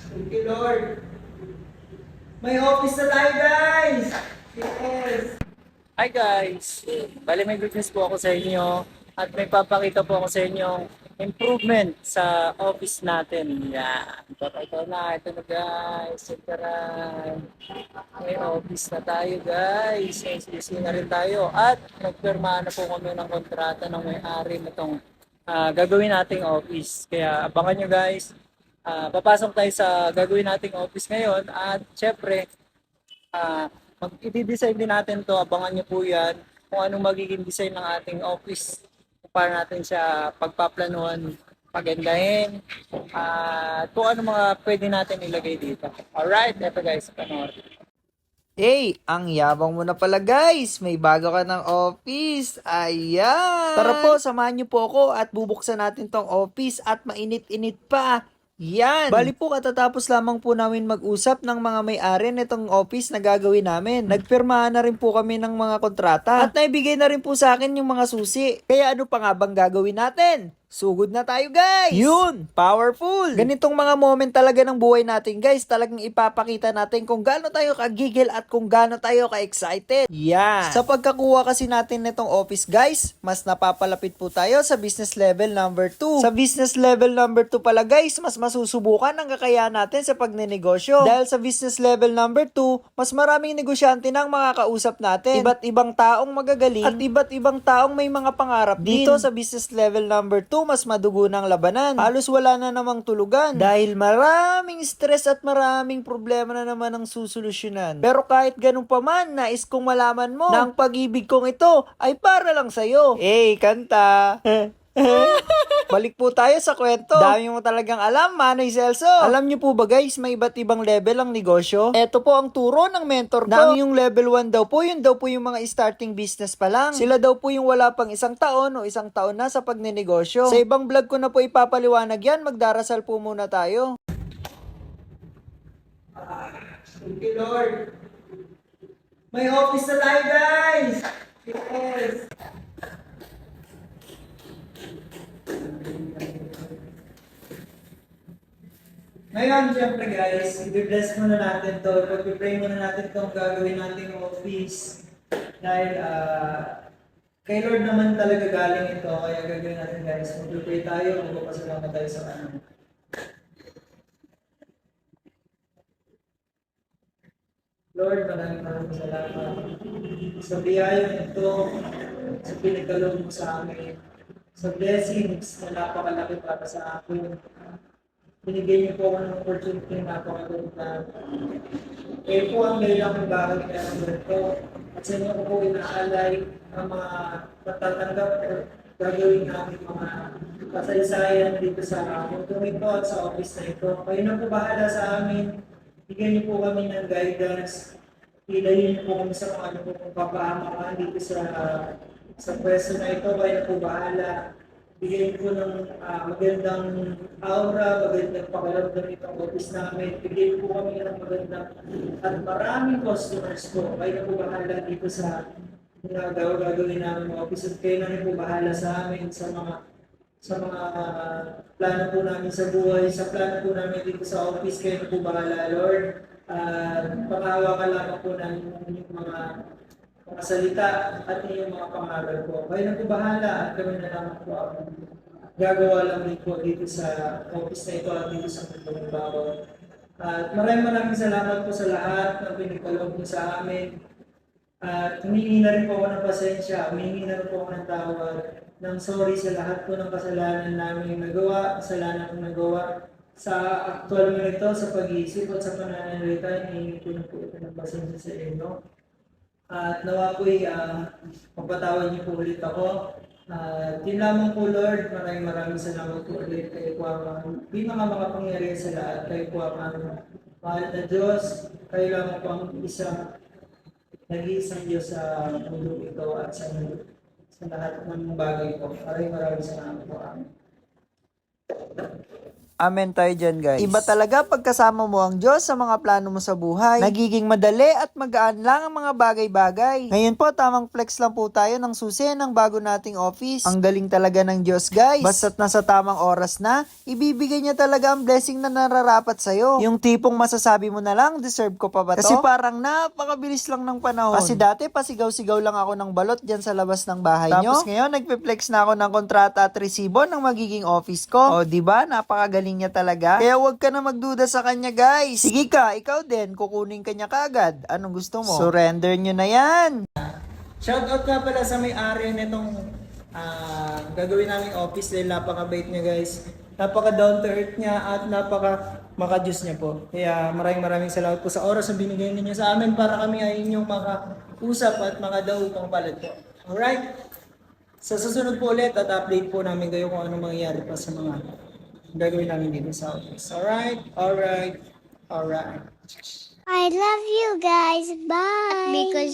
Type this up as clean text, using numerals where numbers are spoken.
Thank you, Lord. May office na tayo, guys! Yes! Hi guys! Bali may good news po ako sa inyo at may papakita po ako sa inyo improvement sa office natin. Yan. Ito na guys. Sitaran. May office na tayo guys. SBC na rin tayo at nagpirma na po kami ng kontrata ng may-ari nitong gagawin nating office. Kaya abangan nyo guys. Papasok tayo sa gagawin nating office ngayon at syempre i-design din natin to, abangan nyo po yan kung anong magiging design ng ating office para natin siya pagpaplanuhan, pagandahin, at kung ano mga pwede natin ilagay dito. Alright, eto guys, panoorin. Hey, ang yabang mo na pala guys. May bago ka ng office. Ayan. Tara po, samahan niyo po ako at bubuksan natin tong office at mainit-init pa. Yan. Bali po katatapos lamang po namin mag-usap ng mga may-ari nitong office na gagawin namin. Nagpirmahan na rin po kami ng mga kontrata at naibigay na rin po sa akin yung mga susi. Kaya ano pa nga bang gagawin natin? Sugod na tayo guys! Yun! Powerful! Ganitong mga moment talaga ng buhay natin guys. Talagang ipapakita natin kung gaano tayo kagigil at kung gaano tayo ka-excited. Yan! Sa pagkakuha kasi natin nitong office guys, mas napapalapit po tayo sa business level number 2. Sa business level number 2 pala guys, mas masusubukan ang kakayahan natin sa pagnenegosyo. Dahil sa business level number 2, mas maraming negosyante nang makakausap natin. Iba't ibang taong magagaling at iba't ibang taong may mga pangarap dito sa business level number 2, mas madugo ng labanan. Halos wala na namang tulugan dahil maraming stress at maraming problema na naman ang susolusyonan. Pero kahit ganun pa man, nais kong malaman mo na ang pag-ibig kong ito ay para lang sa'yo. Hey, kanta! Balik po tayo sa kwento. Dami mo talagang alam, Manoy Celso. Alam niyo po ba guys, may iba't ibang level ang negosyo? Ito po ang turo ng mentor ko. Dami yung level 1 daw po, yun daw po yung mga starting business pa lang. Sila daw po yung wala pang isang taon o isang taon na sa pagnenegosyo. Sa ibang vlog ko na po ipapaliwanag yan, magdarasal po muna tayo. Thank you, Lord. May office na tayo, guys! Yes! Ngayon, syempre guys, i-bless muna natin to. Pag-pray muna natin itong gagawin nating office. Dahil kay Lord naman talaga galing ito. Kaya gagawin natin guys. Mag-pray tayo, magpapasalamat tayo sa Kanya. Lord, maraming salamat sa biyayang ito, sa pinagkaloob mo sa amin, sa blessings na napakalaki para sa akin. Binigay niyo po ako ng opportunity na napakaganda. Kayo po ang layang kong bakit kaya ng ganito. At sa inyo ko po inaalay ang mga matatanggap o gagawin namin mga kasaysayan dito sa mundong ito at sa office na ito. Kayo na po bahala sa amin. Bigyan niyo po kami ng guidance. Ilayin niyo po kami sa mga ano po kung papahamaan dito sa pwesto na ito. Kayo na po bahala. Bigyan po ng magandang aura, magandang pakiramdam itong office namin. Bigyan po kami ng magandang at maraming customers po. Kayo na po bahala dito sa mga gagawin namin ng office. At kayo na rin po bahala sa amin sa mga plano po namin sa buhay, sa plano po namin dito sa office. Kayo na po bahala, Lord. Pakawa ka lamang po namin yung mga salita at yung mga pangaral ko. Kayo na po bahala at kami na naman po ang gagawa lang din po dito sa office na ito at dito sa Mundong Bawal. At maraming salamat po sa lahat ng pinagkaloob niyo sa amin. At humingi na rin po ako ng pasensya, humingi na rin po ako ng tawad, ng sorry sa lahat po ng kasalanan namin nagawa, kasalanan kong nagawa sa aktual mo nito, sa pag-iisip at sa pananalita. Hihingi ko na po ito ng pasensya sa inyo. At nawa po'y mapatawad niyo po ulit ako. Yun lamang po Lord, maraming salamat po ulit. Kayo po ang pinaka-makapangyarihan sa lahat. Kayo po ang mahal na Diyos. Kayo lamang po ang nag-iisang Diyos sa mundo ito at sa lahat ng bagay po. Maraming salamat po. Amen. Amen tayo dyan, guys. Iba talaga pagkasama mo ang Diyos sa mga plano mo sa buhay. Nagiging madali at magaan lang ang mga bagay-bagay. Ngayon po, tamang flex lang po tayo ng susi ng bago nating office. Ang galing talaga ng Diyos, guys. Basta't nasa tamang oras na, ibibigay niya talaga ang blessing na nararapat sa'yo. Yung tipong masasabi mo na lang, deserve ko pa ba to? Kasi parang napakabilis lang ng panahon. Kasi dati, pasigaw-sigaw lang ako ng balot dyan sa labas ng bahay nyo. Tapos ngayon, nagpe-flex na ako ng kontrata at resibo ng magiging office ko. O, diba? Napakagaling niya talaga. Kaya huwag ka na magduda sa kanya, guys. Sige ka, ikaw din, kukunin ka niya kaagad. Anong gusto mo? Surrender nyo na yan. Shoutout nga pala sa may-ari nitong gagawin naming office dahil napakabait niya guys. Napaka down to earth niya at napaka maka-Diyos niya po. Kaya maraming salamat po sa oras na binigay ninyo sa amin para kami ay inyong makausap at makadaupang palad po. Alright? Sa susunod po ulit at update po namin kayo kung anong mangyayari pa sa mga gagawin namin dito sa office. Alright? Alright. Alright. I love you guys. Bye. Because